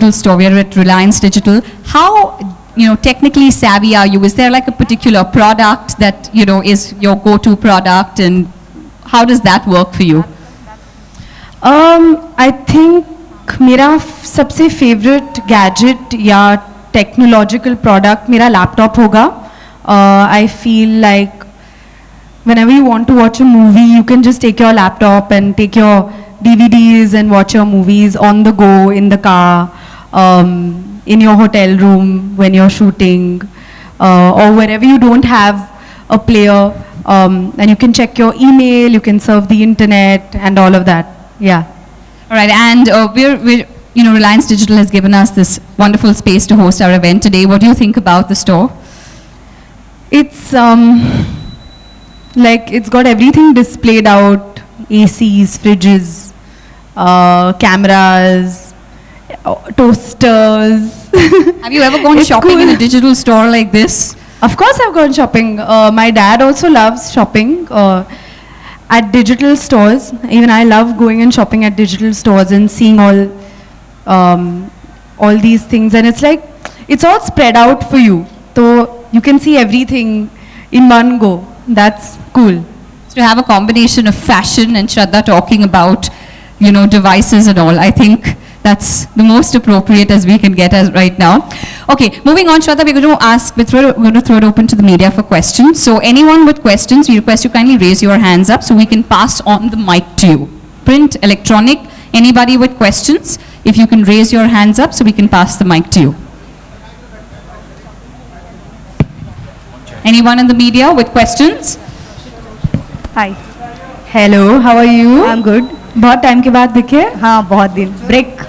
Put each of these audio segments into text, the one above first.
store. We are at Reliance Digital. How technically savvy are you? Is there like a particular product that is your go-to product, and how does that work for you? I think मेरा सबसे favorite gadget या technological product मेरा laptop होगा. I feel like whenever you want to watch a movie, you can just take your laptop and take your DVDs and watch your movies on the go, in the car, in your hotel room when you're shooting, or wherever you don't have a player, and you can check your email, you can surf the internet and all of that. Yeah. All right, and we're Reliance Digital has given us this wonderful space to host our event today. What do you think about the store? It's like it's got everything displayed out: ACs, fridges, cameras, toasters. Have you ever gone shopping in a digital store like this? Of course I've gone shopping. My dad also loves shopping at digital stores. Even I love going and shopping at digital stores and seeing all these things. And it's like, it's all spread out for you. So you can see everything in one go. That's cool. So to have a combination of fashion and Shraddha talking about, devices and all, I think that's the most appropriate as we can get as right now. Okay, moving on, Shraddha, we're going to throw it open to the media for questions. So anyone with questions, we request you kindly raise your hands up so we can pass on the mic to you. Print, electronic, anybody with questions, if you can raise your hands up so we can pass the mic to you. Anyone in the media with questions? Hi. Hello, how are you? I'm good. बहुत time के बाद दिखे? हाँ, बहुत दिन. Break.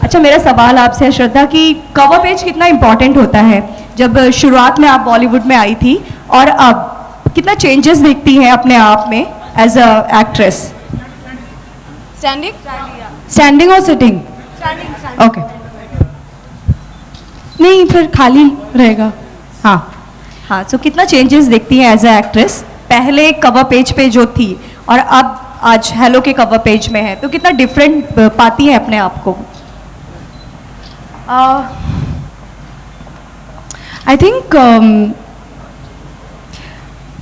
अच्छा, मेरा सवाल आपसे है श्रद्धा कि कवर पेज कितना इम्पोर्टेंट होता है. जब शुरुआत में आप बॉलीवुड में आई थी और अब कितना चेंजेस देखती हैं अपने आप में एज अ एक्ट्रेस? स्टैंडिंग और सिटिंग? ओके. नहीं, फिर खाली रहेगा. हाँ, सो कितना चेंजेस देखती हैं एज अ एक्ट्रेस? पहले कवर पेज पे जो थी और अब आज हेलो के कवर पेज में है, तो कितना डिफरेंट पाती है अपने आप को? आई थिंक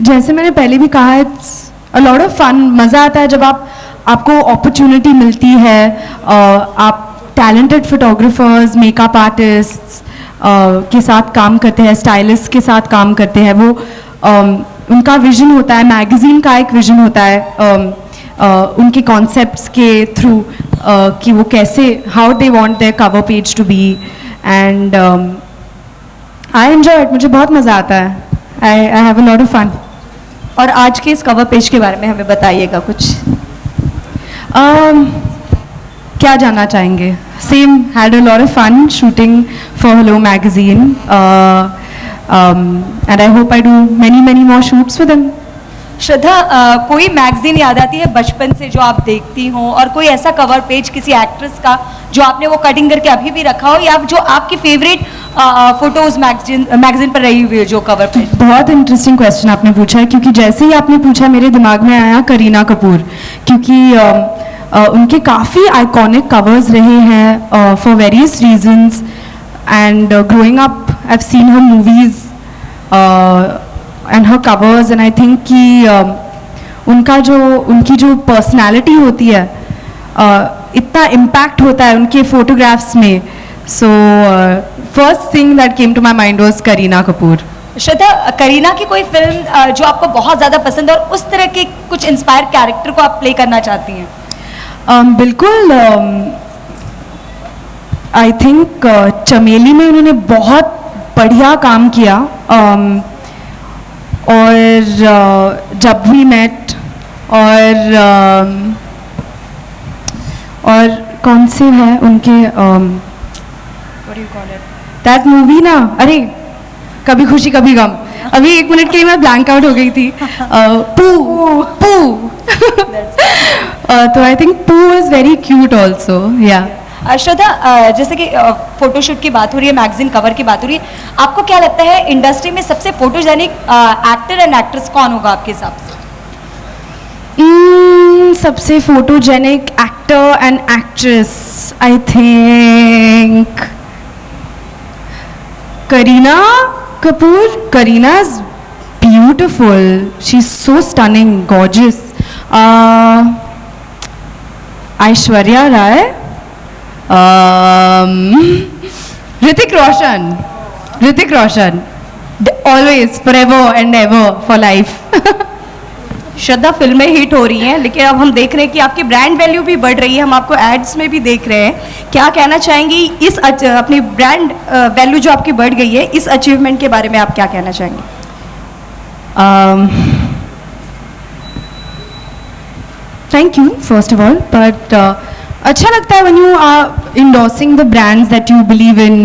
जैसे मैंने पहले भी कहा, it's a lot of fun. मज़ा आता है जब आपको अपॉर्चुनिटी मिलती है. आप टैलेंटेड फोटोग्राफर्स, मेकअप आर्टिस्ट्स के साथ काम करते हैं, स्टाइलिस्ट के साथ काम करते हैं. वो उनका विजन होता है, मैगज़ीन का एक विजन होता है उनके कॉन्सेप्ट्स के थ्रू कि वो कैसे, how they want their cover page to be. And I enjoy it. मुझे बहुत मज़ा आता है. I have a lot of fun. और आज के इस कवर पेज के बारे में हमें बताइएगा कुछ. क्या जानना चाहेंगे? Same, had a lot of fun shooting for Hello magazine. And I hope I do many more shoots with them. श्रद्धा, कोई मैगजीन याद आती है बचपन से जो आप देखती हो, और कोई ऐसा कवर पेज किसी एक्ट्रेस का जो आपने वो कटिंग करके अभी भी रखा हो, या जो आपकी फेवरेट फोटोज मैगजीन पर रही हुई है जो कवर पेज? बहुत इंटरेस्टिंग क्वेश्चन आपने पूछा है, क्योंकि जैसे ही आपने पूछा मेरे दिमाग में आया करीना कपूर, क्योंकि उनके काफ़ी आइकॉनिक कवर्स रहे हैं for various reasons. And growing up I have seen her movies and her covers, and I think कि उनकी जो personality होती है, इतना impact होता है उनके photographs में. So first thing that came to my mind was Kareena Kapoor. श्रद्धा, करीना की कोई फिल्म जो आपको बहुत ज़्यादा पसंद है और उस तरह के कुछ इंस्पायर कैरेक्टर को आप प्ले करना चाहती हैं? बिल्कुल. आई थिंक चमेली में उन्होंने बहुत बढ़िया काम किया. और जब वी मेट, और कौन से है उनके दैट मूवी ना, अरे कभी खुशी कभी गम. अभी एक मिनट के लिए मैं ब्लैंक आउट हो गई थी. पू. तो आई थिंक पू इज़ वेरी क्यूट ऑल्सो. या श्रद्धा, जैसे कि फोटोशूट की बात हो रही है, मैगजीन कवर की बात हो रही है, आपको क्या लगता है इंडस्ट्री में सबसे फोटोजेनिक एक्टर एंड एक्ट्रेस कौन होगा आपके हिसाब से? सबसे photogenic actor and actress, I think Kareena Kapoor. Kareena is beautiful, she is so stunning, gorgeous. Aishwarya Rai, Hrithik Roshan. Hrithik Roshan, always, forever and ever, for life. Shraddha फिल्में हिट हो रही हैं, लेकिन अब हम देख रहे हैं कि आपकी ब्रांड वैल्यू भी बढ़ रही है, हम आपको एड्स में भी देख रहे हैं. क्या कहना चाहेंगी इस अपनी ब्रांड वैल्यू जो आपकी बढ़ गई है, इस अचीवमेंट के बारे में आप क्या कहना चाहेंगे? Thank you, first of all, but अच्छा लगता है when you are endorsing the brands that you believe in,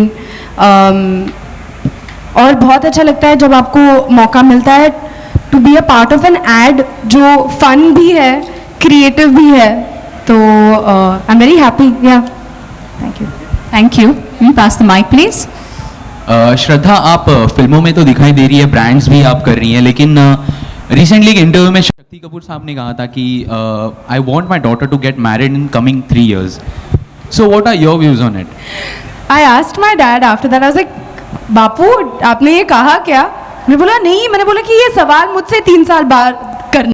और बहुत अच्छा लगता है जब आपको मौका मिलता है to be a part of an ad जो fun भी है, creative भी है, तो I'm very happy, yeah. Thank you. Thank you. Can you pass the mic, please? श्रद्धा, आप फिल्मों में तो दिखाई दे रही है, ब्रांड्स भी आप कर रही हैं, लेकिन रिसेंटली एक इंटरव्यू में शक्ति कपूर साहब ने कहा था कि I want my daughter to get married in coming 3 years. So what are your views on it? I asked my dad after that, I was like, बापू आपने ये कहा क्या? मैंने बोला नहीं, मैंने बोला कि ये सवाल मुझसे 3 साल बाद